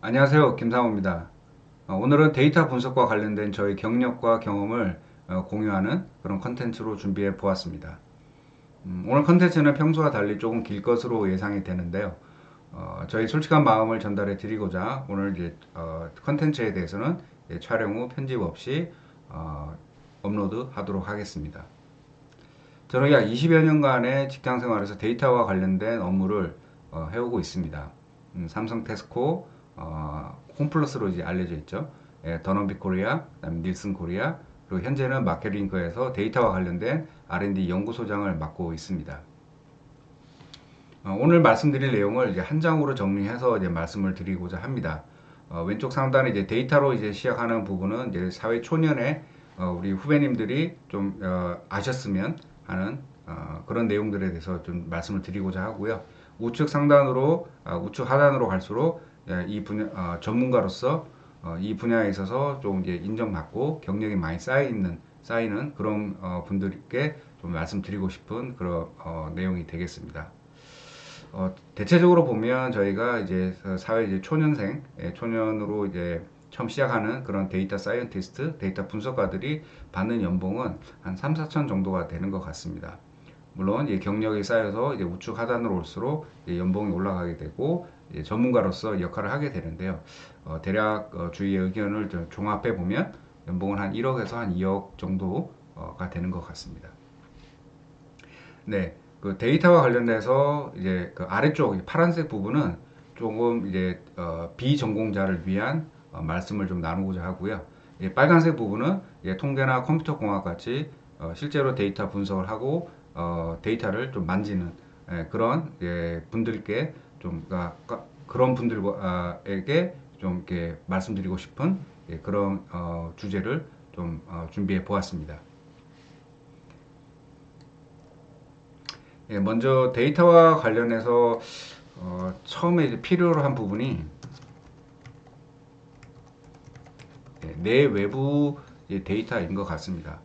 안녕하세요. 김상호입니다. 오늘은 데이터 분석과 관련된 저희 경력과 경험을 공유하는 그런 컨텐츠로 준비해 보았습니다. 오늘 컨텐츠는 평소와 달리 조금 길 것으로 예상이 되는데요. 저희 솔직한 마음을 전달해 드리고자 오늘 이제 컨텐츠에 대해서는 촬영 후 편집 없이 어, 업로드 하도록 하겠습니다. 저는 약 20여 년간의 직장 생활에서 데이터와 관련된 업무를 해오고 있습니다. 삼성 테스코, 홈플러스로 이제 알려져 있죠. 예, 더넘비 코리아, 그다음에 닐슨 코리아, 그리고 현재는 마켓링크에서 데이터와 관련된 R&D 연구소장을 맡고 있습니다. 오늘 말씀드릴 내용을 이제 한 장으로 정리해서 이제 말씀을 드리고자 합니다. 왼쪽 상단에 이제 데이터로 이제 시작하는 부분은 이제 사회 초년에 우리 후배님들이 좀 아셨으면 하는 그런 내용들에 대해서 좀 말씀을 드리고자 하고요. 우측 하단으로 갈수록 이 분야 전문가로서 이 분야에 있어서 좀 이제 인정받고 경력이 많이 쌓이는 그런 분들께 좀 말씀드리고 싶은 그런 내용이 되겠습니다. 대체적으로 보면 저희가 이제 사회 이제 초년생, 초년으로 이제 처음 시작하는 그런 데이터 사이언티스트, 데이터 분석가들이 받는 연봉은 한 3, 4천 정도가 되는 것 같습니다. 물론 이제 경력이 쌓여서 이제 우측 하단으로 올수록 이제 연봉이 올라가게 되고 이제 전문가로서 역할을 하게 되는데요. 대략 주위의 의견을 좀 종합해 보면 연봉은 한 1억에서 한 2억 정도가 되는 것 같습니다. 네, 그 데이터와 관련돼서 이제 그 아래쪽 파란색 부분은 조금 이제 비전공자를 위한 말씀을 좀 나누고자 하고요. 빨간색 부분은 통계나 컴퓨터 공학 같이 실제로 데이터 분석을 하고 데이터를 좀 만지는 그런 분들께 좀 그런 분들에게 좀 이렇게 말씀드리고 싶은 그런 주제를 좀 준비해 보았습니다. 먼저 데이터와 관련해서 처음에 이제 필요로 한 부분이 내외부 데이터인 것 같습니다.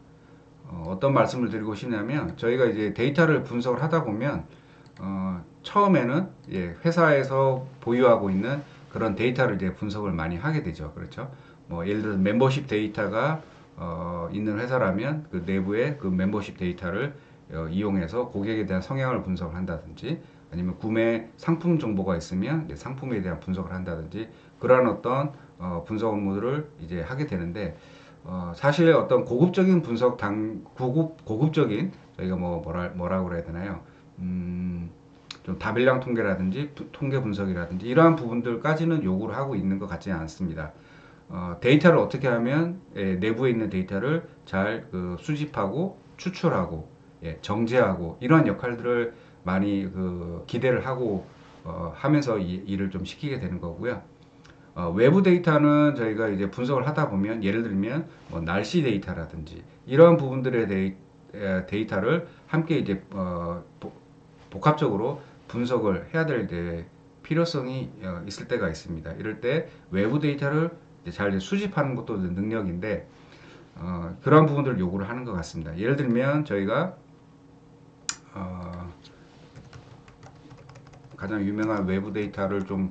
떤 말씀을 드리고 싶냐면 저희가 이제 데이터를 분석을 하다 보면 처음에는 회사에서 보유하고 있는 그런 데이터를 이제 분석을 많이 하게 되죠. 그렇죠? 뭐 예를 들어 멤버십 데이터가 있는 회사라면 그 내부의 그 멤버십 데이터를 이용해서 고객에 대한 성향을 분석을 한다든지 아니면 구매 상품 정보가 있으면 상품에 대한 분석을 한다든지 그러한 어떤 분석 업무들을 이제 하게 되는데 사실 어떤 고급적인 고급적인 저희가 뭐라고 그래야 되나요? 음, 좀 다별량 통계라든지 통계 분석이라든지 이러한 부분들까지는 요구를 하고 있는 것 같지는 않습니다. 데이터를 어떻게 하면 내부에 있는 데이터를 잘 수집하고 추출하고 정제하고 이러한 역할들을 많이 기대를 하고 하면서 이 일을 좀 시키게 되는 거고요. 외부 데이터는 저희가 이제 분석을 하다 보면 예를 들면 뭐 날씨 데이터라든지 이러한 부분들의 데이터를 함께 이제 복합적으로 분석을 해야 될 필요성이 있을 때가 있습니다. 이럴 때 외부 데이터를 잘 수집하는 것도 능력인데 그러한 부분들을 요구를 하는 것 같습니다. 예를 들면 저희가 어, 가장 유명한 외부 데이터를 좀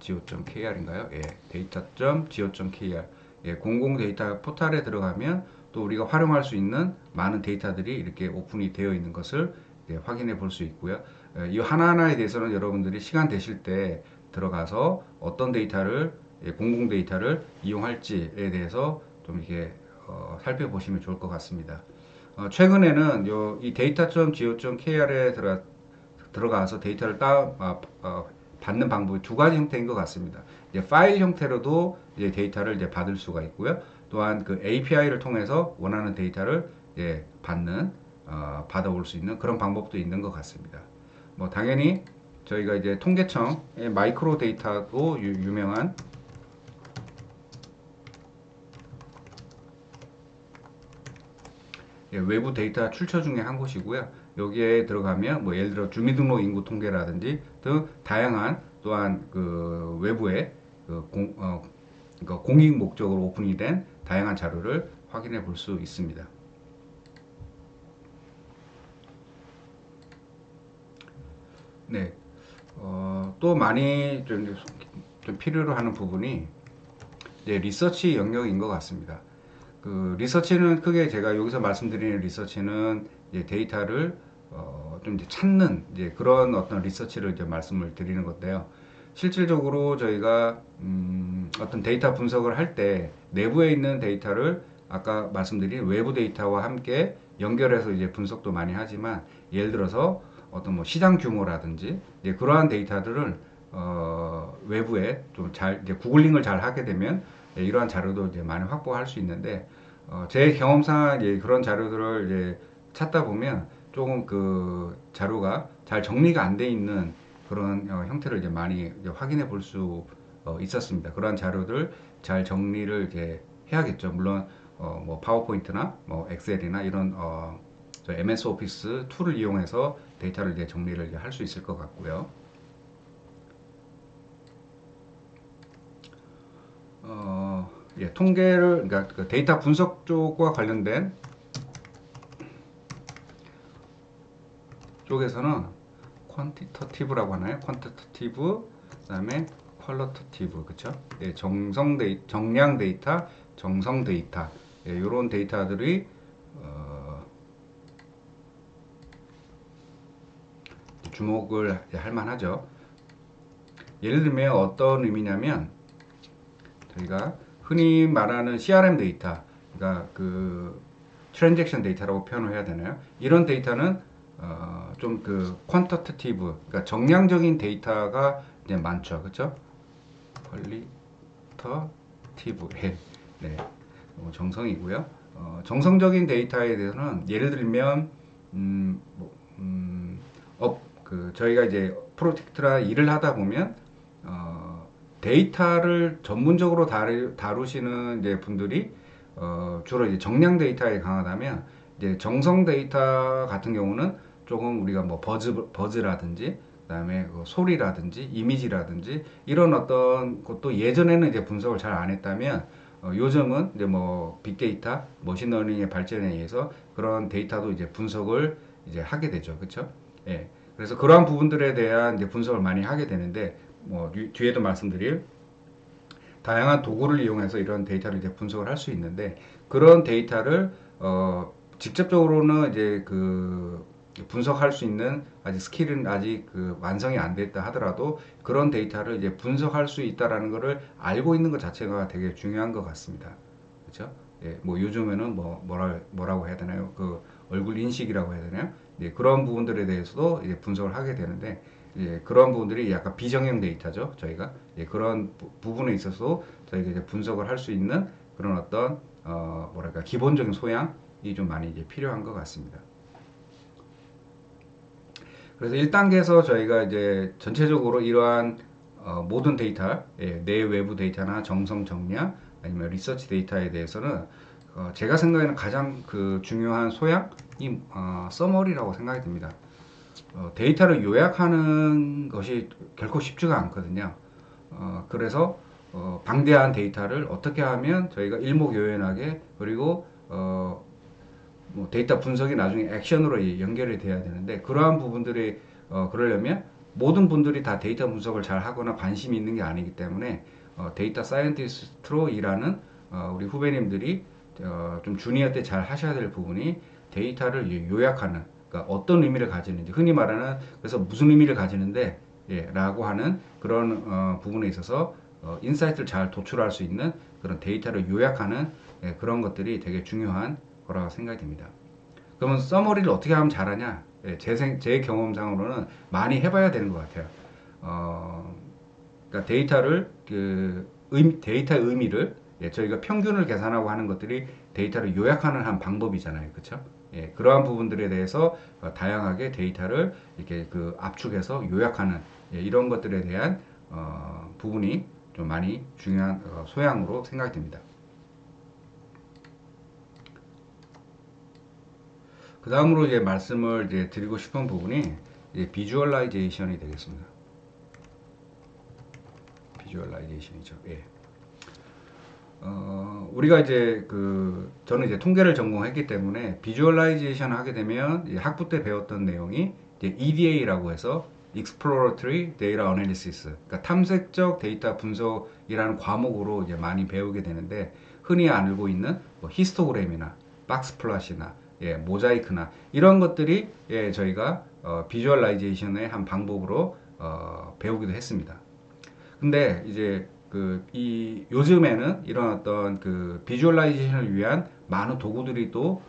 go.kr인가요? 예, data.go.kr 공공 데이터 포털에 들어가면 또 우리가 활용할 수 있는 많은 데이터들이 이렇게 오픈이 되어 있는 것을 확인해 볼 수 있고요. 이 하나하나에 대해서는 여러분들이 시간 되실 때 들어가서 어떤 데이터를 공공 데이터를 이용할지에 대해서 좀 이렇게 살펴보시면 좋을 것 같습니다. 최근에는 이 data.go.kr에 들어가서 데이터를 받는 방법이 두 가지 형태인 것 같습니다. 이제 파일 형태로도 이제 데이터를 이제 받을 수가 있고요. 또한 그 API를 통해서 원하는 데이터를 받아올 수 있는 그런 방법도 있는 것 같습니다. 뭐 당연히 저희가 이제 통계청의 마이크로 데이터도 유명한 외부 데이터 출처 중에 한 곳이고요. 여기에 들어가면 뭐 예를 들어 주민등록 인구 통계라든지 등 다양한 또한 그 외부의 그러니까 공익 목적으로 오픈이 된 다양한 자료를 확인해 볼 수 있습니다. 네, 또 많이 좀 좀 필요로 하는 부분이 이제 리서치 영역인 것 같습니다. 그 리서치는 크게 제가 여기서 말씀드리는 리서치는 이제 데이터를 좀 이제 찾는 이제 그런 어떤 리서치를 이제 말씀을 드리는 건데요. 실질적으로 저희가 어떤 데이터 분석을 할 때 내부에 있는 데이터를 아까 말씀드린 외부 데이터와 함께 연결해서 이제 분석도 많이 하지만 예를 들어서 어떤 뭐 시장 규모라든지 이제 그러한 데이터들을 외부에 좀 잘 이제 구글링을 잘 하게 되면 이러한 자료도 이제 많이 확보할 수 있는데 제 경험상 이제 그런 자료들을 이제 찾다 보면 조금 그 자료가 잘 정리가 안 돼 있는 그런 형태를 이제 많이 이제 확인해 볼 수 있었습니다. 그러한 자료들 잘 정리를 이제 해야겠죠. 물론 뭐 파워포인트나 뭐 엑셀이나 이런 저 MS 오피스 툴을 이용해서 데이터를 이제 정리를 할 수 있을 것 같고요. 예, 통계를 그러니까 그 데이터 분석 쪽과 관련된 쪽에서는 퀀티터티브라고 하나요? 퀀티터티브 그다음에 퀄러터티브 그쵸? 예, 정량 데이터, 정성 데이터 예, 이런 데이터들이 주목을 할 만하죠. 예를 들면 어떤 의미냐면 저희가 흔히 말하는 CRM 데이터, 그러니까 그 트랜잭션 데이터라고 표현을 해야 되나요? 이런 데이터는 좀 그 퀀터티티브, 그러니까 정량적인 데이터가 이제 많죠, 그렇죠? 퀄리터티브, 네, 정성이고요. 정성적인 데이터에 대해서는 예를 들면 뭐, 그 저희가 이제 프로젝트라 일을 하다 보면 데이터를 전문적으로 다루시는 이제 분들이 주로 이제 정량 데이터에 강하다면 이제 정성 데이터 같은 경우는 조금 우리가 뭐 버즈라든지 그다음에 그 소리라든지 이미지라든지 이런 어떤 것도 예전에는 이제 분석을 잘 안 했다면 요즘은 이제 뭐 빅데이터, 머신러닝의 발전에 의해서 그런 데이터도 이제 분석을 이제 하게 되죠, 그렇죠? 예. 그래서 그러한 부분들에 대한 이제 분석을 많이 하게 되는데 뭐 뒤에도 말씀드릴 다양한 도구를 이용해서 이런 데이터를 이제 분석을 할 수 있는데 그런 데이터를 직접적으로는 이제 그 분석할 수 있는 아직 스킬은 아직 그 완성이 안 됐다 하더라도 그런 데이터를 이제 분석할 수 있다라는 것을 알고 있는 것 자체가 되게 중요한 것 같습니다. 그렇죠? 예, 뭐 요즘에는 뭐라고 해야 되나요? 그 얼굴 인식이라고 해야 되나요? 예, 그런 부분들에 대해서도 이제 분석을 하게 되는데 예, 그런 부분들이 약간 비정형 데이터죠. 저희가 예, 그런 부분에 있어서 저희가 이제 분석을 할 수 있는 그런 어떤 뭐랄까 기본적인 소양이 좀 많이 이제 필요한 것 같습니다. 그래서 1단계에서 저희가 이제 전체적으로 이러한 모든 데이터, 예, 내외부 데이터나 정성 정량 아니면 리서치 데이터에 대해서는 제가 생각에는 가장 그 중요한 소양이 서머리라고 생각이 듭니다. 데이터를 요약하는 것이 결코 쉽지가 않거든요. 그래서 방대한 데이터를 어떻게 하면 저희가 일목요연하게 그리고 뭐 데이터 분석이 나중에 액션으로 연결이 돼야 되는데 그러한 부분들이 그러려면 모든 분들이 다 데이터 분석을 잘 하거나 관심이 있는 게 아니기 때문에 데이터 사이언티스트로 일하는 우리 후배님들이 좀 주니어 때 잘 하셔야 될 부분이 데이터를 요약하는 그러니까 어떤 의미를 가지는지 흔히 말하는 그래서 무슨 의미를 가지는데 예, 라고 하는 그런 부분에 있어서 인사이트를 잘 도출할 수 있는 그런 데이터를 요약하는 예, 그런 것들이 되게 중요한 거라고 생각이 됩니다. 그러면 서머리를 어떻게 하면 잘하냐? 예, 제 경험상으로는 많이 해봐야 되는 것 같아요. 그러니까 데이터의 의미를 예, 저희가 평균을 계산하고 하는 것들이 데이터를 요약하는 한 방법이잖아요, 그렇죠? 예, 그러한 부분들에 대해서 다양하게 데이터를 이렇게 그 압축해서 요약하는 예, 이런 것들에 대한 부분이 좀 많이 중요한 소양으로 생각이 됩니다. 그 다음으로 이제 말씀을 이제 드리고 싶은 부분이 이제 비주얼라이제이션이 되겠습니다. 비주얼라이제이션이죠. 예. 우리가 이제 저는 이제 통계를 전공했기 때문에 비주얼라이제이션 하게 되면 학부 때 배웠던 내용이 이제 EDA라고 해서 exploratory data analysis, 그러니까 탐색적 데이터 분석이라는 과목으로 이제 많이 배우게 되는데, 흔히 알고 있는 뭐 히스토그램이나 박스 플롯이나 예, 모자이크나 이런 것들이 예, 저희가 비주얼라이제이션의 한 방법으로 배우기도 했습니다. 근데 이제 이 요즘에는 이런 어떤 그 비주얼라이제이션을 위한 많은 도구들이 또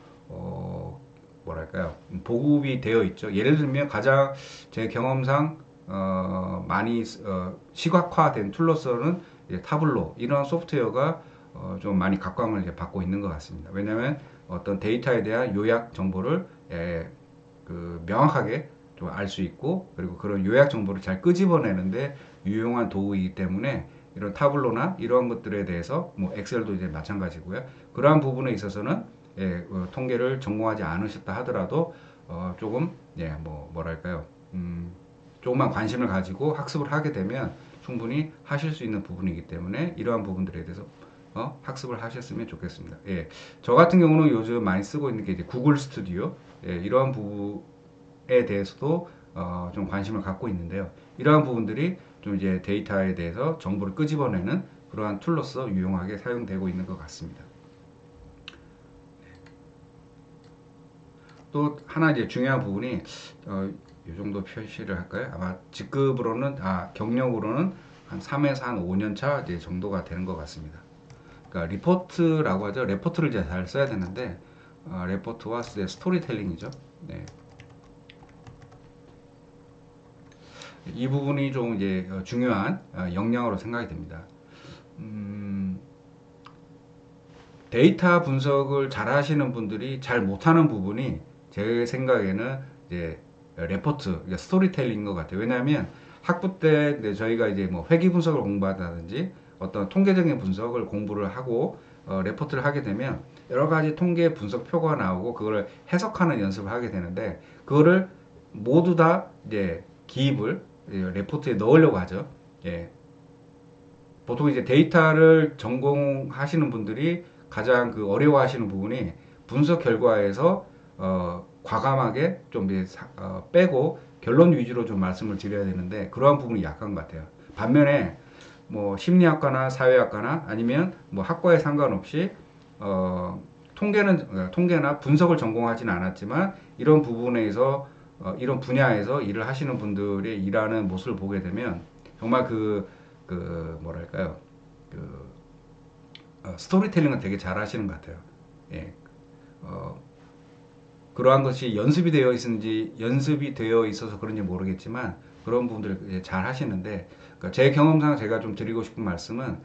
뭐랄까요, 보급이 되어 있죠. 예를 들면 가장 제 경험상 많이 시각화된 툴로서는 타블로 이런 소프트웨어가 좀 많이 각광을 이제 받고 있는 것 같습니다. 왜냐하면 어떤 데이터에 대한 요약 정보를 명확하게 좀 알 수 있고, 그리고 그런 요약 정보를 잘 끄집어내는데 유용한 도구이기 때문에 이런 타블로나 이러한 것들에 대해서 뭐 엑셀도 이제 마찬가지고요. 그러한 부분에 있어서는 통계를 전공하지 않으셨다 하더라도 조금 뭐 뭐랄까요, 조금만 관심을 가지고 학습을 하게 되면 충분히 하실 수 있는 부분이기 때문에 이러한 부분들에 대해서 학습을 하셨으면 좋겠습니다. 예, 저 같은 경우는 요즘 많이 쓰고 있는 게 이제 구글 스튜디오, 예, 이러한 부분에 대해서도 좀 관심을 갖고 있는데요. 이러한 부분들이 좀 이제 데이터에 대해서 정보를 끄집어내는 그러한 툴로서 유용하게 사용되고 있는 것 같습니다. 또 하나 이제 중요한 부분이 이 정도 표시를 할까요? 아마 직급으로는 경력으로는 한 3에서 한 5년 차 이제 정도가 되는 것 같습니다. 그러니까 리포트라고 하죠. 레포트를 이제 잘 써야 되는데 레포트와 스토리텔링이죠. 네. 이 부분이 좀 이제 중요한 역량으로 생각이 됩니다. 데이터 분석을 잘 하시는 분들이 잘 못하는 부분이 제 생각에는 이제 레포트, 그러니까 스토리텔링인 것 같아요. 왜냐하면 학부 때 저희가 이제 뭐 회계 분석을 공부한다든지 어떤 통계적인 분석을 공부를 하고 레포트를 하게 되면 여러 가지 통계 분석표가 나오고 그걸 해석하는 연습을 하게 되는데, 그거를 모두 다 이제 기입을 레포트에 넣으려고 하죠. 예. 보통 이제 데이터를 전공하시는 분들이 가장 어려워하시는 부분이 분석 결과에서 과감하게 좀 빼고 결론 위주로 좀 말씀을 드려야 되는데, 그러한 부분이 약한 것 같아요. 반면에 뭐 심리학과나 사회학과나 아니면 뭐 학과에 상관없이 통계나 분석을 전공하지는 않았지만 이런 부분에서 이런 분야에서 일을 하시는 분들의 일하는 모습을 보게 되면 정말 뭐랄까요, 스토리텔링은 되게 잘 하시는 것 같아요. 예. 그러한 것이 연습이 되어 있어서 그런지 모르겠지만 그런 부분들을 잘 하시는데, 그러니까 제 경험상 제가 좀 드리고 싶은 말씀은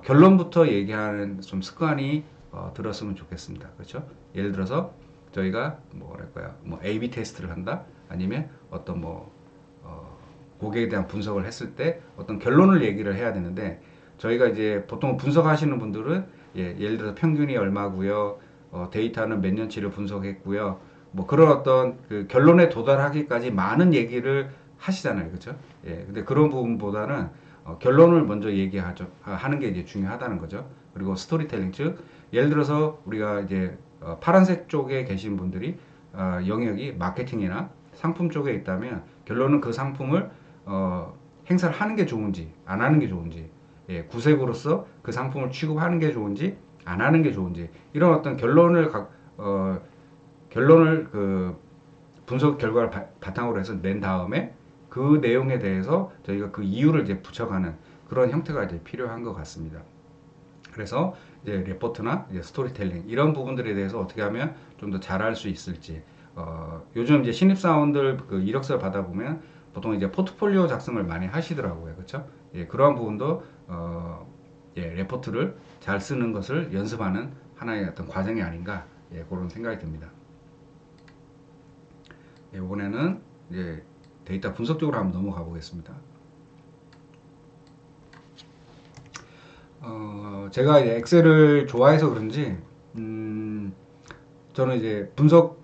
결론부터 얘기하는 좀 습관이 들었으면 좋겠습니다. 그렇죠? 예를 들어서 저희가 뭐랄까요, 뭐 A/B 테스트를 한다, 아니면 어떤 뭐 고객에 대한 분석을 했을 때 어떤 결론을 얘기를 해야 되는데, 저희가 이제 보통 분석하시는 분들은 예를 들어서 평균이 얼마고요, 데이터는 몇 년치를 분석했고요, 뭐 그런 어떤 결론에 도달하기까지 많은 얘기를 하시잖아요, 그렇죠? 예, 근데 그런 부분보다는 결론을 먼저 하는 게 이제 중요하다는 거죠. 그리고 스토리텔링, 즉 예를 들어서 우리가 이제 파란색 쪽에 계신 분들이 영역이 마케팅이나 상품 쪽에 있다면 결론은 그 상품을 행사를 하는 게 좋은지 안 하는 게 좋은지, 예, 구색으로서 그 상품을 취급하는 게 좋은지 안 하는 게 좋은지, 이런 어떤 결론을 분석 결과를 바탕으로 해서 낸 다음에 그 내용에 대해서 저희가 그 이유를 이제 붙여가는 그런 형태가 이제 필요한 것 같습니다. 그래서 이제 레포트나 이제 스토리텔링 이런 부분들에 대해서 어떻게 하면 좀 더 잘할 수 있을지, 요즘 이제 신입사원들 이력서를 받아보면 보통 이제 포트폴리오 작성을 많이 하시더라고요, 그렇죠? 예, 그러한 부분도 레포트를 잘 쓰는 것을 연습하는 하나의 어떤 과정이 아닌가, 예, 그런 생각이 듭니다. 예, 이번에는 이제 데이터 분석 쪽으로 한번 넘어가 보겠습니다. 제가 이제 엑셀을 좋아해서 그런지 저는 이제 분석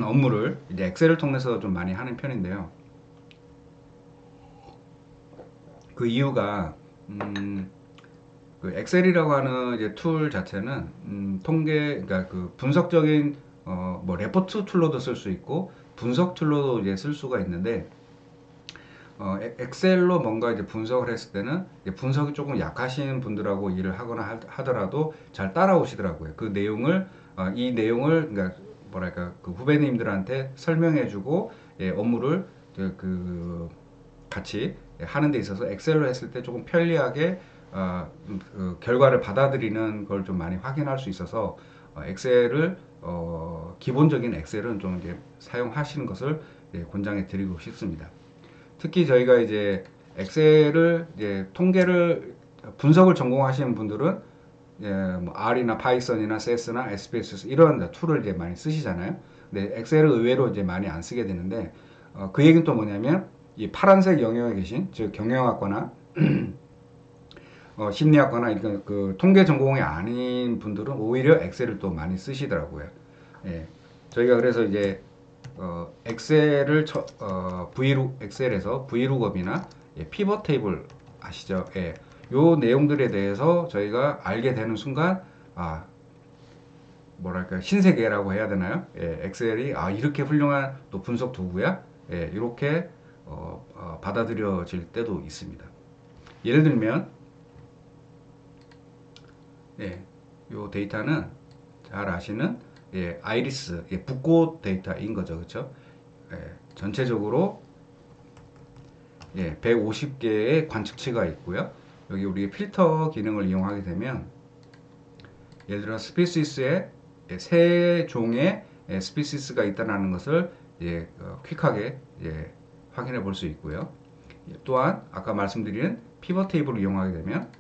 업무를 이제 엑셀을 통해서 좀 많이 하는 편인데요. 그 이유가 엑셀이라고 하는 이제 툴 자체는 그러니까 분석적인 뭐 레포트 툴로도 쓸 수 있고 분석 툴로도 이제 쓸 수가 있는데, 엑셀로 뭔가 이제 분석을 했을 때는 분석이 조금 약하신 분들하고 일을 하거나 하더라도 잘 따라오시더라고요. 그 내용을 이 내용을 그러니까 뭐랄까 그 후배님들한테 설명해주고 업무를 그 같이 하는 데 있어서 엑셀로 했을 때 조금 편리하게 그 결과를 받아들이는 걸 좀 많이 확인할 수 있어서 엑셀을 기본적인 엑셀은 좀 이제 사용하시는 것을 권장해 드리고 싶습니다. 특히 저희가 이제 엑셀을 이제 통계를 분석을 전공하시는 분들은 뭐 R이나 파이썬이나 CS나 SPSS 이런 툴을 이제 많이 쓰시잖아요. 근데 엑셀을 의외로 이제 많이 안 쓰게 되는데 그 얘기는 또 뭐냐면 이 파란색 영역에 계신 즉 경영학과나 심리학과나 그 통계 전공이 아닌 분들은 오히려 엑셀을 또 많이 쓰시더라고요. 예. 저희가 그래서 이제 엑셀을 엑셀에서 브이룩업이나 피벗 테이블 아시죠? 예. 요 내용들에 대해서 저희가 알게 되는 순간 뭐랄까 신세계라고 해야 되나요? 예, 엑셀이 이렇게 훌륭한 또 분석 도구야? 예, 이렇게 받아들여질 때도 있습니다. 예를 들면 요 데이터는 잘 아시는 아이리스 붓꽃 데이터인 거죠, 그렇죠? 전체적으로 150개의 관측치가 있고요. 여기 우리 필터 기능을 이용하게 되면 예를 들어 스피시스에 세 종의 스피시스가 있다는 것을 퀵하게 확인해 볼 수 있고요. 또한 아까 말씀드린 피벗 테이블을 이용하게 되면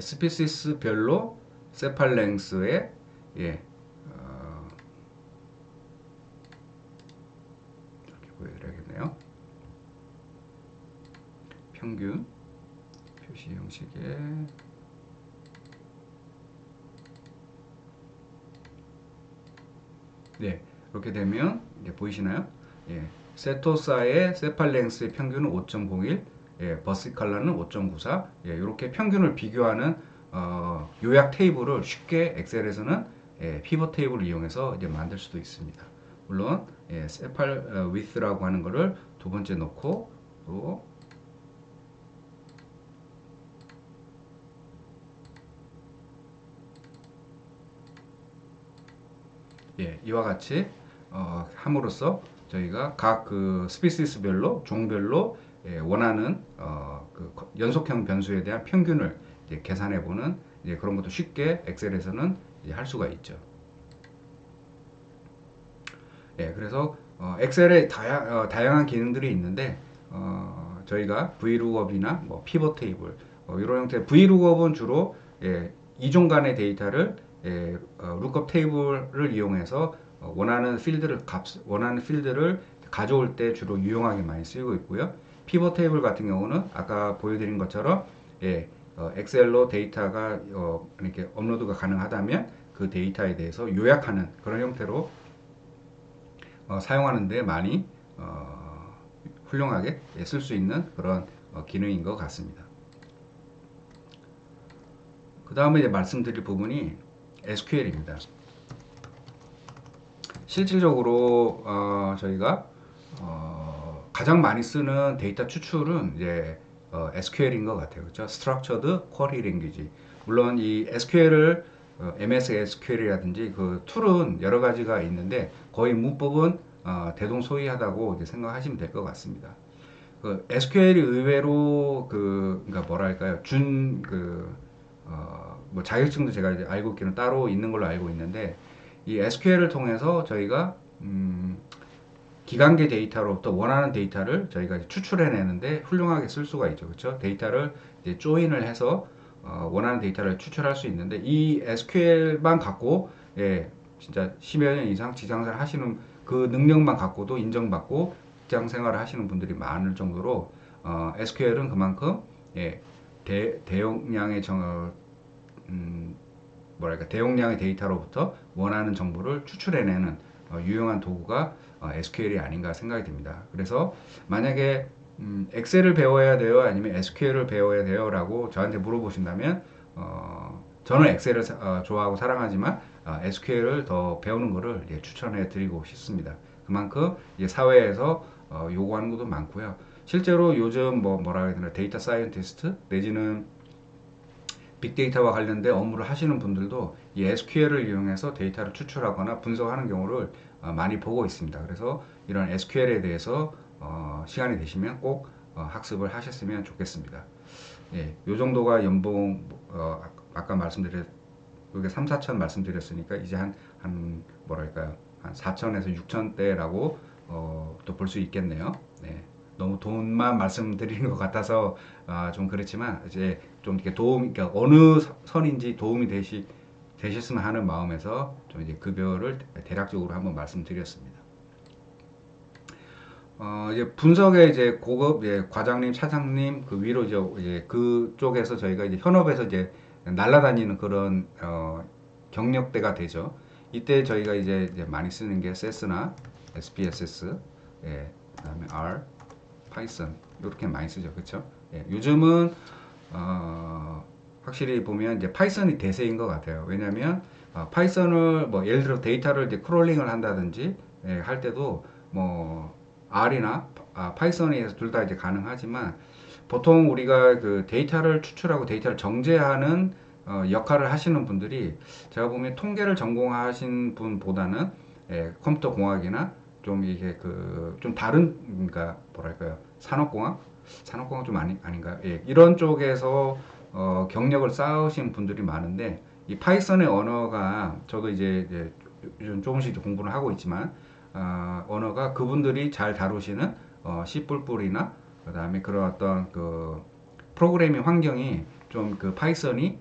스피시스별로 세팔랭스의 이렇게 보여드려야겠네요. 평균 표시 형식에 이렇게 되면 보이시나요? 세토사의 세팔랭스의 평균은 5.01, 버시칼라는 5.94. 이렇게 평균을 비교하는 요약 테이블을 쉽게 엑셀에서는 피벗 테이블을 이용해서 이제 만들 수도 있습니다. 물론 세팔 위스라고 하는 거를 두 번째 놓고 또 이와 같이 함으로써 저희가 각 그 스피시스별로 종별로 원하는 그 연속형 변수에 대한 평균을 계산해 보는 그런 것도 쉽게 엑셀에서는 할 수가 있죠. 그래서 엑셀에 다양한 기능들이 있는데 저희가 브이룩업이나 뭐 피벗 테이블 이런 형태 브이룩업은 주로 이종 간의 데이터를 룩업 테이블을 이용해서 원하는 필드를 가져올 때 주로 유용하게 많이 쓰이고 있고요. 피벗 테이블 같은 경우는 아까 보여드린 것처럼 엑셀로 데이터가 이렇게 업로드가 가능하다면 그 데이터에 대해서 요약하는 그런 형태로 사용하는데 많이 훌륭하게 쓸 수 있는 그런 기능인 것 같습니다. 그 다음에 이제 말씀드릴 부분이 SQL입니다. 실질적으로 저희가 가장 많이 쓰는 데이터 추출은 이제 SQL인 것 같아요. 그렇죠? Structured Query Language. 물론 이 SQL을 MS SQL이라든지 그 툴은 여러 가지가 있는데 거의 문법은 대동소이하다고 이제 생각하시면 될 것 같습니다. 그 SQL이 의외로 그러니까 뭐랄까요 뭐 자격증도 제가 이제 알고 있기는 따로 있는 걸로 알고 있는데 이 SQL을 통해서 저희가 기간계 데이터로부터 원하는 데이터를 저희가 추출해내는데 훌륭하게 쓸 수가 있죠. 그렇죠? 데이터를 이제 조인을 해서 원하는 데이터를 추출할 수 있는데 이 SQL만 갖고 진짜 10여 년 이상 직장생활 하시는 그 능력만 갖고도 인정받고 직장생활을 하시는 분들이 많을 정도로 SQL은 그만큼 대용량의 대용량의 데이터로부터 원하는 정보를 추출해내는 유용한 도구가 SQL이 아닌가 생각이 듭니다. 그래서 만약에 엑셀을 배워야 돼요? 아니면 SQL을 배워야 돼요? 라고 저한테 물어보신다면 저는 엑셀을 좋아하고 사랑하지만 SQL을 더 배우는 것을 추천해 드리고 싶습니다. 그만큼 사회에서 요구하는 것도 많고요. 실제로 요즘 뭐라 해야 되나 데이터 사이언티스트 내지는 빅데이터와 관련된 업무를 하시는 분들도 이 SQL을 이용해서 데이터를 추출하거나 분석하는 경우를 많이 보고 있습니다. 그래서 이런 SQL에 대해서 시간이 되시면 꼭 학습을 하셨으면 좋겠습니다. 예, 요 정도가 연봉 아까 말씀드렸 여기 3, 4천 말씀드렸으니까 이제 한 뭐랄까요 한 4천에서 6천대라고 또 볼 수 있겠네요. 네. 너무 돈만 말씀드리는 것 같아서 좀 그렇지만 이제 좀 이렇게 그러니까 어느 선인지 도움이 되셨으면 하는 마음에서 좀 이제 급여를 대략적으로 한번 말씀드렸습니다. 이제 분석에 이제 고급 과장님, 차장님 그 위로 이제 그쪽에서 저희가 이제 현업에서 이제 날아다니는 그런 경력대가 되죠. 이때 저희가 이제 많이 쓰는 게 세스나 SPSS, 예, 그다음에 R, 파이썬 이렇게 많이 쓰죠, 그렇죠? 예, 요즘은 확실히 보면 이제 파이썬이 대세인 것 같아요. 왜냐하면 파이썬을 뭐 예를 들어 데이터를 이제 크롤링을 한다든지 할 때도 뭐 R이나 파이썬에 의해서 둘 다 이제 가능하지만 보통 우리가 그 데이터를 추출하고 데이터를 정제하는 역할을 하시는 분들이 제가 보면 통계를 전공하신 분보다는 컴퓨터 공학이나 좀 이게 그 좀 다른 그러니까 뭐랄까요 산업공학 좀 아닌가요? 예, 이런 쪽에서 경력을 쌓으신 분들이 많은데 이 파이썬의 언어가 저도 이제 요즘 조금씩 공부를 하고 있지만 언어가 그분들이 잘 다루시는 C++이나 그다음에 그런 어떤 그 프로그래밍 환경이 좀 그 파이썬이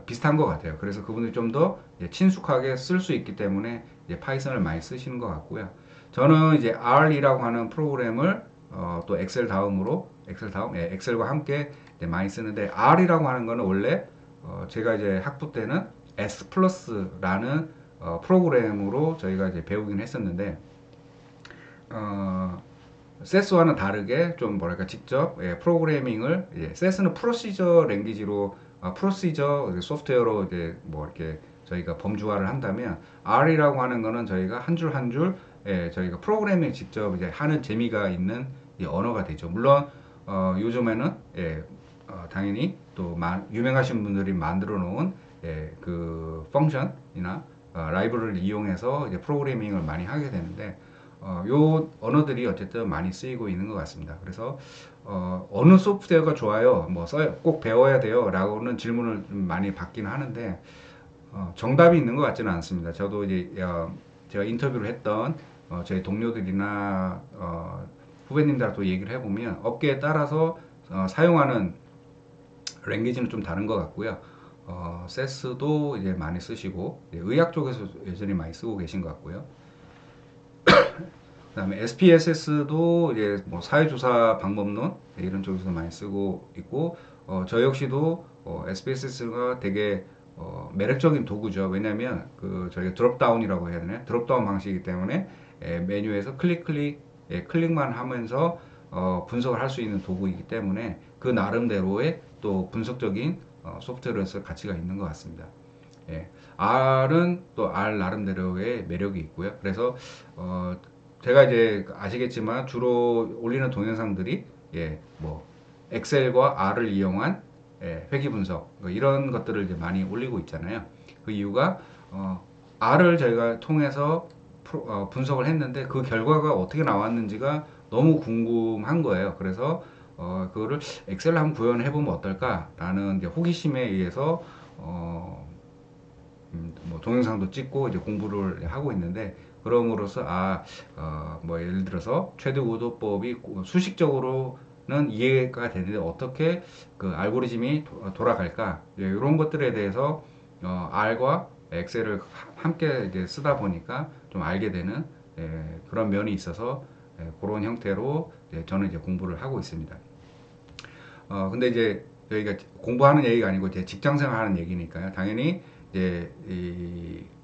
비슷한 것 같아요. 그래서 그분들이 좀 더 친숙하게 쓸 수 있기 때문에 이제 파이썬을 많이 쓰시는 것 같고요. 저는 이제 R이라고 하는 프로그램을 또 엑셀과 함께 이제 많이 쓰는데 R이라고 하는 거는 원래 제가 이제 학부 때는 S 플러스라는 프로그램으로 저희가 이제 배우긴 했었는데 세스와는 다르게 좀 뭐랄까 직접 프로그래밍을 세스는 프로시저 랭귀지로 프로시저 소프트웨어로 이제 뭐 이렇게 저희가 범주화를 한다면 R이라고 하는 거는 저희가 한 줄 한 줄 저희가 프로그래밍 직접 이제 하는 재미가 있는 언어가 되죠. 물론 요즘에는 당연히 또 유명하신 분들이 만들어 놓은 그 펑션이나 라이브러리를 이용해서 이제 프로그래밍을 많이 하게 되는데 요 언어들이 어쨌든 많이 쓰이고 있는 것 같습니다. 그래서 어느 소프트웨어가 좋아요? 뭐 써요? 꼭 배워야 돼요? 라고는 질문을 좀 많이 받기는 하는데 정답이 있는 것 같지는 않습니다. 저도 이제 제가 인터뷰를 했던 저희 동료들이나 후배님들하고 얘기를 해보면 업계에 따라서 사용하는 랭귀지는 좀 다른 것 같고요. 세스도 이제 많이 쓰시고 의학 쪽에서 여전히 많이 쓰고 계신 것 같고요. 그다음에 SPSS도 이제 뭐 사회조사 방법론 이런 쪽에서 많이 쓰고 있고 저 역시도 SPSS가 되게 매력적인 도구죠. 왜냐하면 그 저희가 드롭다운이라고 해야 되나 드롭다운 방식이기 때문에 메뉴에서 클릭만 하면서 분석을 할 수 있는 도구이기 때문에 그 나름대로의 또 분석적인 소프트웨어로서 가치가 있는 것 같습니다. 예. R은 또 R 나름대로의 매력이 있고요. 그래서 제가 이제 아시겠지만 주로 올리는 동영상들이 뭐 엑셀과 R을 이용한 회귀 분석 뭐 이런 것들을 이제 많이 올리고 있잖아요. 그 이유가 R을 저희가 통해서 분석을 했는데 그 결과가 어떻게 나왔는지가 너무 궁금한 거예요. 그래서 그거를 엑셀로 한번 구현해 보면 어떨까라는 이제 호기심에 의해서 뭐 동영상도 찍고 이제 공부를 하고 있는데 그럼으로써 뭐 예를 들어서 최대 우도법이 수식적으로는 이해가 되는데 어떻게 그 알고리즘이 돌아갈까 이런 것들에 대해서 R과 엑셀을 함께 이제 쓰다 보니까 좀 알게 되는 그런 면이 있어서 그런 형태로 저는 이제 공부를 하고 있습니다. 근데 이제 저희가 공부하는 얘기가 아니고 이제 직장 생활하는 얘기니까요. 당연히 이제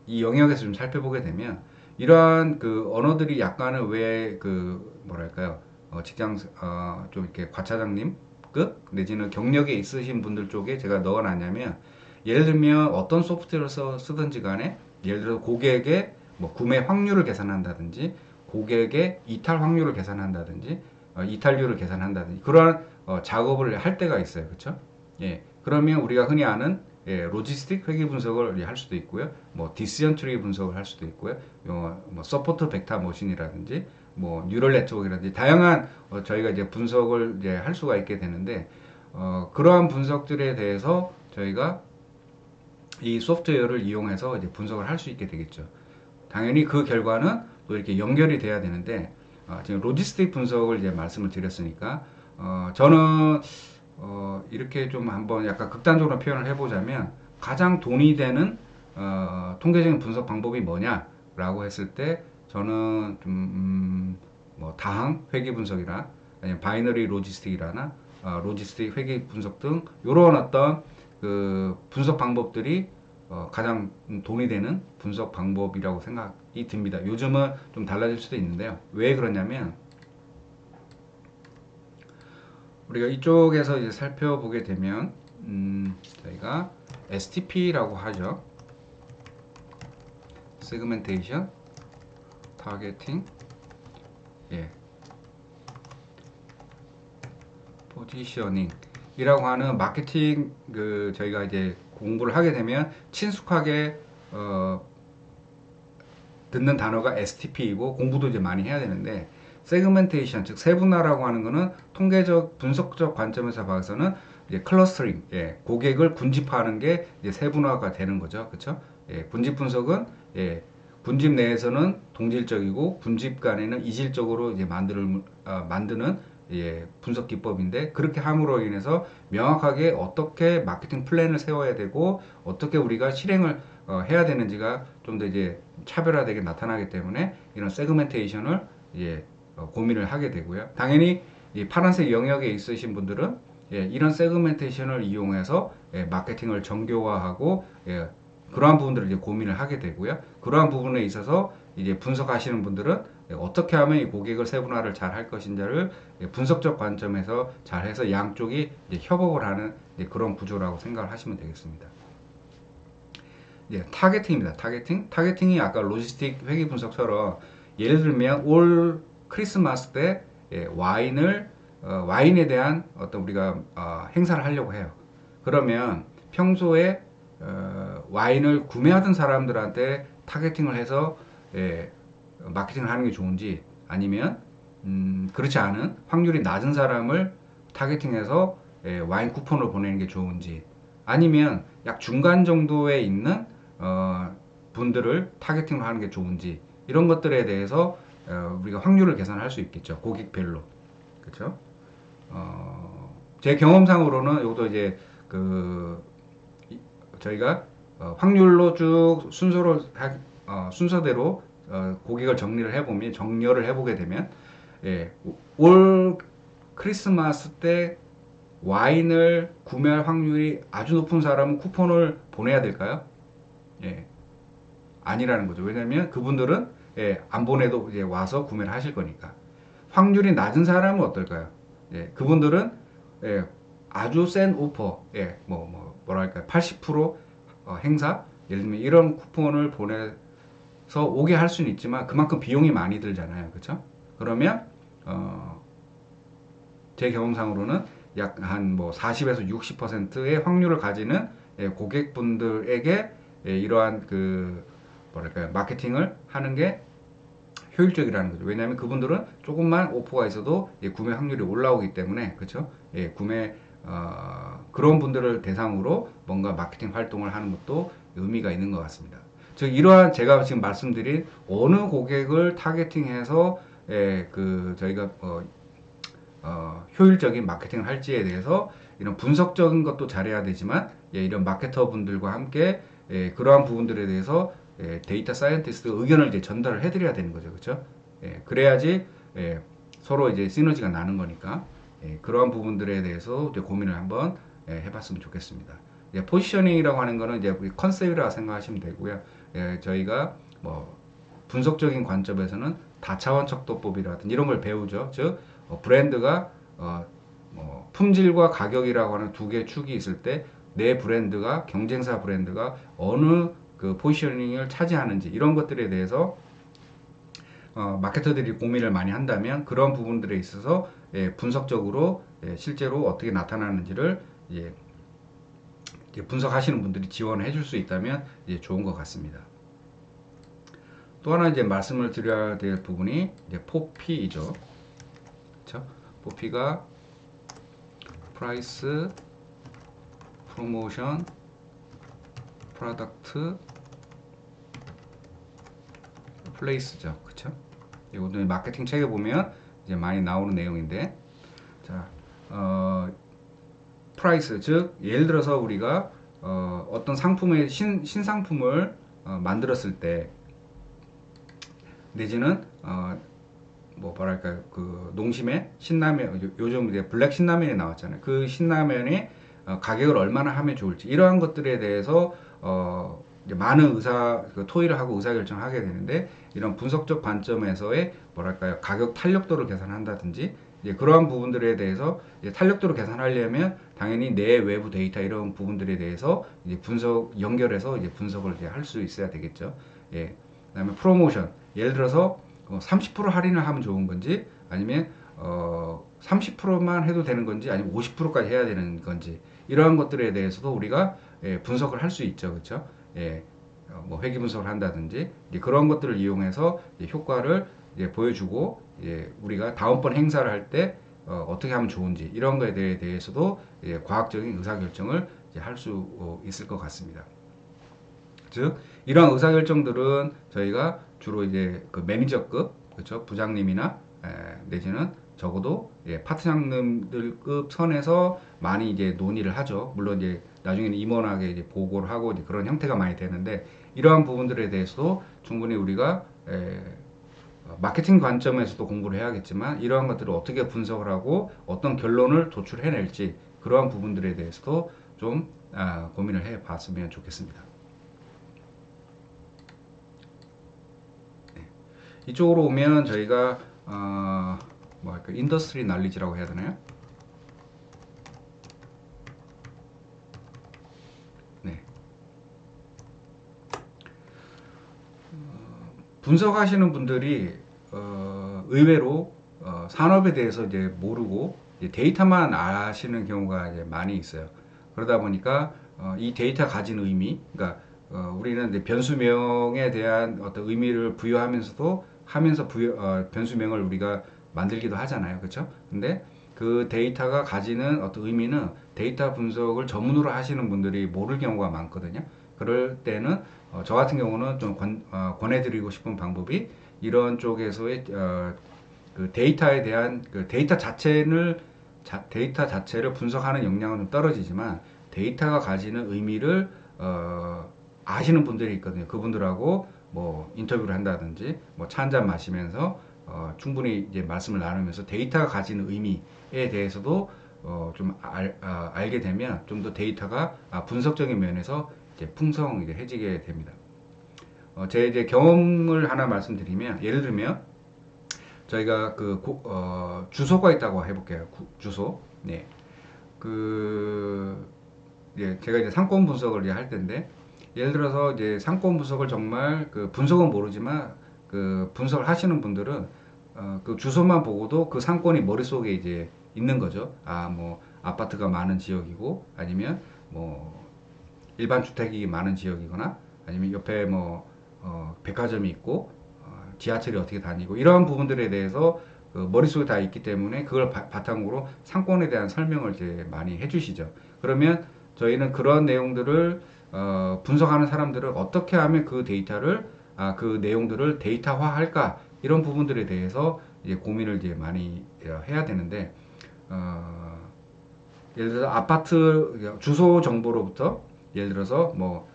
이 영역에서 좀 살펴보게 되면 이러한 그 언어들이 약간은 왜 그 뭐랄까요 직장 좀 이렇게 과차장님급 내지는 경력에 있으신 분들 쪽에 제가 넣어놨냐면 예를 들면 어떤 소프트웨어를 쓰든지 간에 예를 들어 고객의 뭐 구매 확률을 계산한다든지 고객의 이탈 확률을 계산한다든지 이탈률을 계산한다든지 그러한 작업을 할 때가 있어요. 그렇죠? 예. 그러면 우리가 흔히 아는 로지스틱 회계 분석을 할 수도 있고요. 뭐 디시전 트리 분석을 할 수도 있고요. 뭐 서포트 벡터 머신이라든지 뭐 뉴럴 네트워크라든지 다양한 저희가 이제 분석을 이제 할 수가 있게 되는데 그러한 분석들에 대해서 저희가 이 소프트웨어를 이용해서 이제 분석을 할 수 있게 되겠죠. 당연히 그 결과는 또 이렇게 연결이 돼야 되는데 지금 로지스틱 분석을 이제 말씀을 드렸으니까 저는 이렇게 좀 한번 약간 극단적으로 표현을 해보자면 가장 돈이 되는 통계적인 분석 방법이 뭐냐라고 했을 때 저는 좀 뭐 다항 회계 분석이나 아니면 바이너리 로지스틱이라나 로지스틱 회계 분석 등 이런 어떤 그 분석 방법들이 가장 돈이 되는 분석 방법이라고 생각이 듭니다. 요즘은 좀 달라질 수도 있는데요. 왜 그러냐면 우리가 이쪽에서 이제 살펴보게 되면 저희가 STP라고 하죠. 세그멘테이션, 타겟팅, 포지셔닝이라고 하는 마케팅 그 저희가 이제 공부를 하게 되면 친숙하게 듣는 단어가 STP이고 공부도 이제 많이 해야 되는데 세그멘테이션 즉 세분화라고 하는 거는 통계적 분석적 관점에서 봐서는 이제 클러스터링 고객을 군집화하는 게 이제 세분화가 되는 거죠. 그렇죠? 군집 분석은 군집 내에서는 동질적이고 군집 간에는 이질적으로 이제 만드는 분석 기법인데 그렇게 함으로 인해서 명확하게 어떻게 마케팅 플랜을 세워야 되고 어떻게 우리가 실행을 해야 되는지가 좀 더 이제 차별화되게 나타나기 때문에 이런 세그멘테이션을 고민을 하게 되고요. 당연히 이 파란색 영역에 있으신 분들은 이런 세그멘테이션을 이용해서 마케팅을 정교화하고 그러한 부분들을 이제 고민을 하게 되고요. 그러한 부분에 있어서 이제 분석하시는 분들은 어떻게 하면 이 고객을 세분화를 잘 할 것인지를 분석적 관점에서 잘 해서 양쪽이 이제 협업을 하는 그런 구조라고 생각을 하시면 되겠습니다. 타겟팅입니다. 타겟팅이 아까 로지스틱 회계 분석처럼 예를 들면 올 크리스마스 때 와인에 대한 어떤 우리가 행사를 하려고 해요. 그러면 평소에 와인을 구매하던 사람들한테 타겟팅을 해서 마케팅을 하는 게 좋은지 아니면 그렇지 않은 확률이 낮은 사람을 타겟팅해서 와인 쿠폰을 보내는 게 좋은지 아니면 약 중간 정도에 있는 분들을 타겟팅을 하는 게 좋은지 이런 것들에 대해서 우리가 확률을 계산할 수 있겠죠. 고객별로. 그렇죠? 제 경험상으로는 이것도 이제 저희가 확률로 쭉 순서대로 고객을 정렬을 해보게 되면 올 크리스마스 때 와인을 구매할 확률이 아주 높은 사람은 쿠폰을 보내야 될까요? 아니라는 거죠. 왜냐하면 그분들은 안 보내도 이제 와서 구매를 하실 거니까. 확률이 낮은 사람은 어떨까요? 그분들은 아주 센 오퍼, 뭐랄까요, 80% 행사, 예를 들면 이런 쿠폰을 보내서 오게 할 수는 있지만 그만큼 비용이 많이 들잖아요, 그렇죠? 그러면 제 경험상으로는 약 한 뭐 40에서 60%의 확률을 가지는 고객분들에게 이러한 뭐랄까요, 마케팅을 하는 게 효율적이라는 거죠. 왜냐하면 그분들은 조금만 오퍼가 있어도 구매 확률이 올라오기 때문에 그렇죠. 그런 분들을 대상으로 뭔가 마케팅 활동을 하는 것도 의미가 있는 것 같습니다. 즉 이러한 제가 지금 말씀드린 어느 고객을 타겟팅해서 저희가 효율적인 마케팅을 할지에 대해서 이런 분석적인 것도 잘해야 되지만 이런 마케터 분들과 함께 그러한 부분들에 대해서 데이터 사이언티스트 의견을 이제 전달을 해드려야 되는 거죠, 그렇죠? 그래야지 서로 이제 시너지가 나는 거니까 그러한 부분들에 대해서 이제 고민을 한번 해봤으면 좋겠습니다. 포지셔닝이라고 하는 거는 이제 컨셉이라고 생각하시면 되고요. 저희가 뭐 분석적인 관점에서는 다차원 척도법이라든지 이런 걸 배우죠. 즉 브랜드가 뭐 품질과 가격이라고 하는 두 개의 축이 있을 때 내 브랜드가 경쟁사 브랜드가 어느 그 포지셔닝을 차지하는지 이런 것들에 대해서 마케터들이 고민을 많이 한다면 그런 부분들에 있어서 예, 분석적으로 예, 실제로 어떻게 나타나는지를 예, 분석하시는 분들이 지원을 해줄 수 있다면 이제 좋은 것 같습니다. 또 하나 이제 말씀을 드려야 될 부분이 이제 4P이죠. 그렇죠? 4P가 프라이스, 프로모션, 프로덕트, 플레이스죠. 그렇죠? 이것도 마케팅 책에 보면 이제 많이 나오는 내용인데, 자, 프라이스, 즉 예를 들어서 우리가 어떤 상품의 신상품을 만들었을 때 내지는 뭐 뭐랄까요, 그 농심의 신라면, 요즘 이제 블랙 신라면이 나왔잖아요. 그 신라면의 가격을 얼마나 하면 좋을지, 이러한 것들에 대해서 이제 많은 그 토의를 하고 의사결정을 하게 되는데, 이런 분석적 관점에서의 뭐랄까요, 가격 탄력도를 계산한다든지 이제 그러한 부분들에 대해서 이제 탄력도를 계산하려면 당연히 내 외부 데이터 이런 부분들에 대해서 이제 연결해서 이제 분석을 이제 할 수 있어야 되겠죠. 예. 그다음에 프로모션, 예를 들어서 30% 할인을 하면 좋은 건지, 아니면 30%만 해도 되는 건지, 아니면 50%까지 해야 되는 건지, 이러한 것들에 대해서도 우리가 예, 분석을 할 수 있죠. 그렇죠? 예, 뭐 회귀 분석을 한다든지 그런 것들을 이용해서 효과를 보여주고, 우리가 다음번 행사를 할 때 어떻게 하면 좋은지, 이런 거에 대해서도 과학적인 의사결정을 할 수 있을 것 같습니다. 즉 이러한 의사결정들은 저희가 주로 이제 그 매니저급, 그렇죠, 부장님이나 내지는 적어도 파트장님들급 선에서 많이 이제 논의를 하죠. 물론 이제 나중에는 임원에게 이제 보고를 하고 이제 그런 형태가 많이 되는데, 이러한 부분들에 대해서도 충분히 우리가 마케팅 관점에서도 공부를 해야겠지만, 이러한 것들을 어떻게 분석을 하고 어떤 결론을 도출해낼지, 그러한 부분들에 대해서도 좀 고민을 해봤으면 좋겠습니다. 이쪽으로 오면 저희가 뭐 할까, 인더스트리 날리지라고 해야 되나요? 네. 분석하시는 분들이 의외로 산업에 대해서 이제 모르고 이제 데이터만 아시는 경우가 이제 많이 있어요. 그러다 보니까 이 데이터 가진 의미, 그러니까 우리는 이제 변수명에 대한 어떤 의미를 부여하면서도 변수명을 우리가 만들기도 하잖아요. 그렇죠? 근데 그 데이터가 가지는 어떤 의미는 데이터 분석을 전문으로 하시는 분들이 모를 경우가 많거든요. 그럴 때는 저 같은 경우는 좀 권해드리고 싶은 방법이, 이런 쪽에서의 그 데이터에 대한 그 데이터 자체를 분석하는 역량은 좀 떨어지지만, 데이터가 가지는 의미를 아시는 분들이 있거든요. 그분들하고 뭐 인터뷰를 한다든지 뭐 차 한잔 마시면서 충분히 이제 말씀을 나누면서 데이터가 가지는 의미에 대해서도 좀 알게 되면 좀 더 데이터가 분석적인 면에서 이제 풍성해지게 됩니다. 제 이제 경험을 하나 말씀드리면, 예를 들면 저희가 주소가 있다고 해볼게요. 주소. 네. 그 제가 이제 상권 분석을 이제 할 텐데, 예를 들어서 이제 상권 분석을 정말 그 분석은 모르지만 그 분석을 하시는 분들은 그 주소만 보고도 그 상권이 머릿속에 이제 있는 거죠. 뭐 아파트가 많은 지역이고, 아니면 뭐 일반 주택이 많은 지역이거나, 아니면 옆에 뭐 백화점이 있고 지하철이 어떻게 다니고, 이러한 부분들에 대해서 그 머릿속에 다 있기 때문에 그걸 바탕으로 상권에 대한 설명을 이제 많이 해주시죠. 그러면 저희는 그런 내용들을 분석하는 사람들을 어떻게 하면 그 내용들을 데이터화할까, 이런 부분들에 대해서 이제 고민을 이제 많이 해야 되는데, 예를 들어서 아파트 주소 정보로부터, 예를 들어서 뭐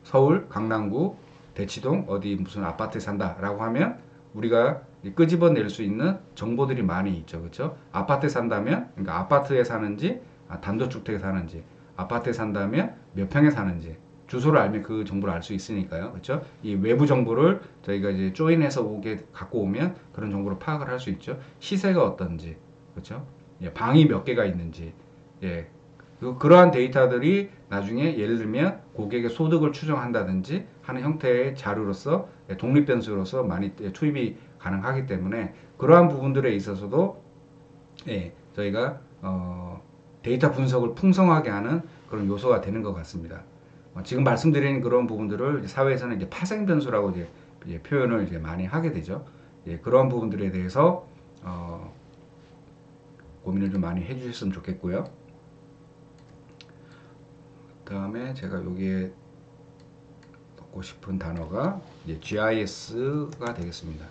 서울 강남구 대치동 어디 무슨 아파트에 산다라고 하면 우리가 끄집어낼 수 있는 정보들이 많이 있죠. 그렇죠? 아파트에 산다면, 그러니까 아파트에 사는지 단독주택에 사는지, 아파트에 산다면 몇 평에 사는지, 주소를 알면 그 정보를 알 수 있으니까요. 그렇죠? 이 외부 정보를 저희가 이제 조인해서 갖고 오면 그런 정보를 파악을 할 수 있죠. 시세가 어떤지, 그렇죠? 예, 방이 몇 개가 있는지, 예, 그러한 데이터들이 나중에 예를 들면 고객의 소득을 추정한다든지 하는 형태의 자료로서 독립 변수로서 많이 투입이 가능하기 때문에 그러한 부분들에 있어서도 저희가 데이터 분석을 풍성하게 하는 그런 요소가 되는 것 같습니다. 지금 말씀드린 그런 부분들을 사회에서는 이제 파생 변수라고 이제 표현을 이제 많이 하게 되죠. 그런 부분들에 대해서 고민을 좀 많이 해주셨으면 좋겠고요. 그 다음에 제가 여기에 넣고 싶은 단어가 이제 GIS가 되겠습니다.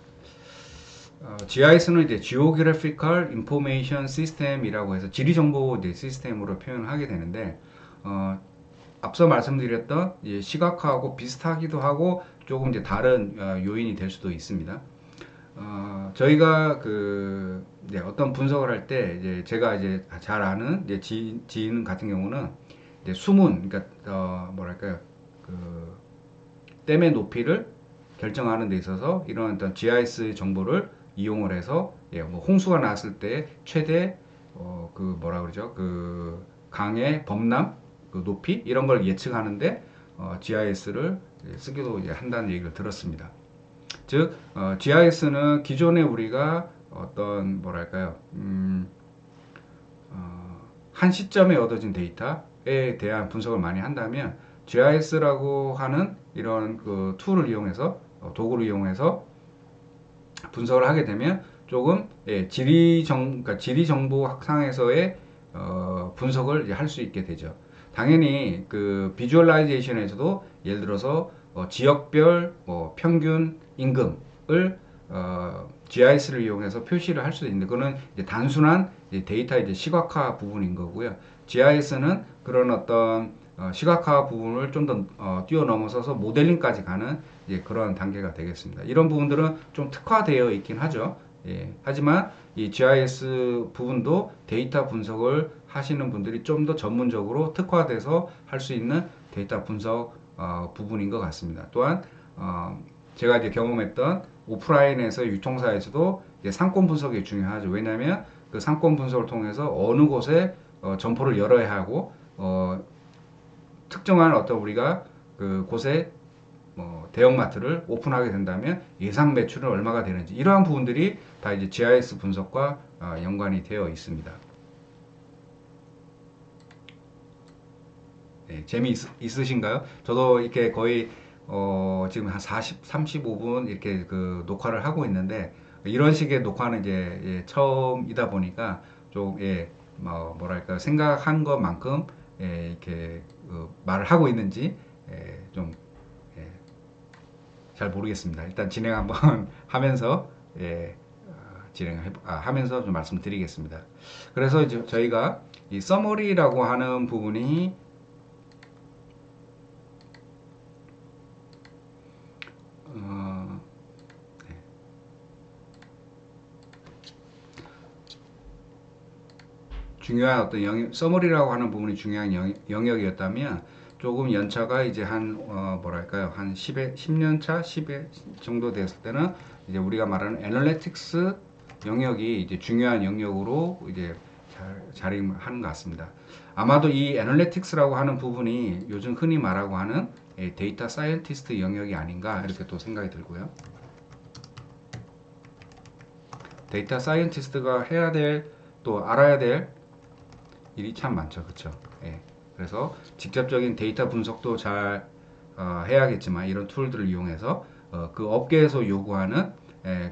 GIS는 이제 Geographical Information System이라고 해서 지리정보 시스템으로 표현을 하게 되는데, 앞서 말씀드렸던 시각화하고 비슷하기도 하고 조금 이제 다른 요인이 될 수도 있습니다. 저희가 어떤 분석을 할 때 제가 이제 잘 아는 지인 같은 경우는 이제 수문, 그러니까 뭐랄까요, 댐의 높이를 결정하는 데 있어서 이런 어떤 GIS 정보를 이용을 해서 뭐 홍수가 났을 때 최대 뭐라 그러죠, 강의 범람 높이 이런 걸 예측하는데 GIS를 쓰기도 한다는 얘기를 들었습니다. 즉 GIS는 기존에 우리가 어떤 뭐랄까요, 한 시점에 얻어진 데이터에 대한 분석을 많이 한다면 GIS라고 하는 이런 툴을 이용해서 도구를 이용해서 분석을 하게 되면 조금 그러니까 지리 정보 상에서의 분석을 할 수 있게 되죠. 당연히 비주얼라이제이션에서도 예를 들어서 지역별 평균 임금을 GIS를 이용해서 표시를 할 수도 있는데 그거는 이제 단순한 데이터 시각화 부분인 거고요. GIS는 그런 어떤 시각화 부분을 좀 더 뛰어넘어서서 모델링까지 가는 그런 단계가 되겠습니다. 이런 부분들은 좀 특화되어 있긴 하죠. 하지만 이 GIS 부분도 데이터 분석을 하시는 분들이 좀 더 전문적으로 특화돼서 할 수 있는 데이터 분석 부분인 것 같습니다. 또한 제가 이제 경험했던 오프라인에서 유통사에서도 상권 분석이 중요하죠. 왜냐하면 그 상권 분석을 통해서 어느 곳에 점포를 열어야 하고 특정한 어떤 우리가 그 곳에 대형마트를 오픈하게 된다면 예상 매출은 얼마가 되는지 이러한 부분들이 다 이제 GIS 분석과 연관이 되어 있습니다. 재미있으신가요? 저도 이렇게 거의 지금 한 35분 이렇게 녹화를 하고 있는데 이런 식의 녹화는 이제 처음이다 보니까 좀 뭐랄까 생각한 것만큼 이렇게 말을 하고 있는지 좀 잘 모르겠습니다. 일단 진행 한번 하면서 하면서 좀 말씀드리겠습니다. 그래서 이제 저희가 이 서머리라고 하는 부분이 중요한 어떤 서머리라고 하는 부분이 중요한 영역이었다면 조금 연차가 이제 뭐랄까요, 한 10년 차, 10회 정도 됐을 때는 이제 우리가 말하는 애널리틱스 영역이 이제 중요한 영역으로 이제 자리하는 것 같습니다. 아마도 이 애널리틱스라고 하는 부분이 요즘 흔히 말하고 하는 데이터 사이언티스트 영역이 아닌가 이렇게 또 생각이 들고요. 데이터 사이언티스트가 해야 될, 또 알아야 될 일이 참 많죠. 그렇죠? 그래서 직접적인 데이터 분석도 잘 해야겠지만 이런 툴들을 이용해서 그 업계에서 요구하는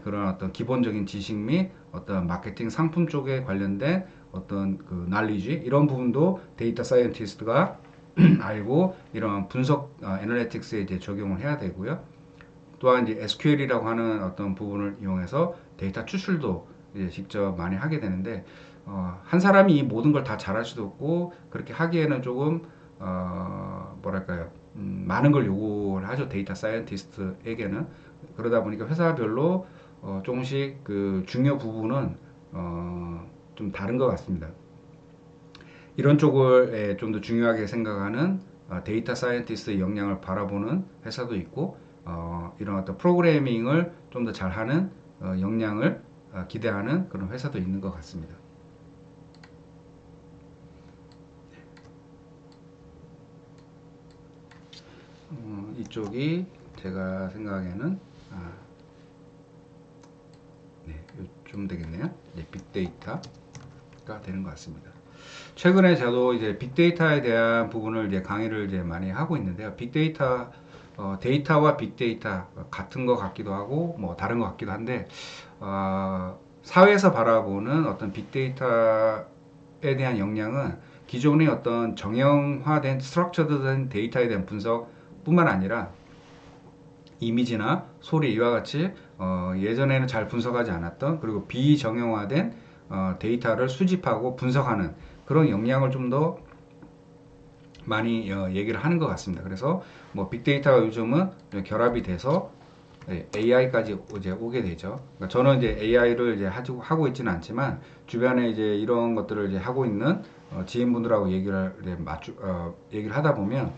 그런 어떤 기본적인 지식 및 어떤 마케팅 상품 쪽에 관련된 어떤 날리지 이런 부분도 데이터 사이언티스트가 알고 이런 분석 애널리틱스에 이제 적용을 해야 되고요. 또한 이제 SQL이라고 하는 어떤 부분을 이용해서 데이터 추출도 이제 직접 많이 하게 되는데 한 사람이 이 모든 걸 다 잘할 수도 없고 그렇게 하기에는 조금 뭐랄까요, 많은 걸 요구를 하죠. 데이터 사이언티스트에게는. 그러다 보니까 회사별로 조금씩 중요 부분은 좀 다른 것 같습니다. 이런 쪽을 좀 더 중요하게 생각하는 데이터 사이언티스트의 역량을 바라보는 회사도 있고 이런 어떤 프로그래밍을 좀 더 잘하는 역량을 기대하는 그런 회사도 있는 것 같습니다. 이쪽이 제가 생각에는 네, 좀 되겠네요. 네, 빅데이터가 되는 것 같습니다. 최근에 저도 이제 빅데이터에 대한 부분을 이제 강의를 이제 많이 하고 있는데요. 빅데이터 데이터와 빅데이터 같은 것 같기도 하고 뭐 다른 것 같기도 한데 사회에서 바라보는 어떤 빅데이터에 대한 역량은 기존의 어떤 정형화된 스트럭처드된 데이터에 대한 분석뿐만 아니라 이미지나 소리 이와 같이 예전에는 잘 분석하지 않았던 그리고 비정형화된 데이터를 수집하고 분석하는 그런 역량을 좀 더 많이 얘기를 하는 것 같습니다. 그래서 뭐 빅데이터가 요즘은 결합이 돼서 AI까지 이제 오게 되죠. 그러니까 저는 이제 AI를 이제 하고 있지는 않지만 주변에 이제 이런 것들을 이제 하고 있는 지인분들하고 얘기를 하다 보면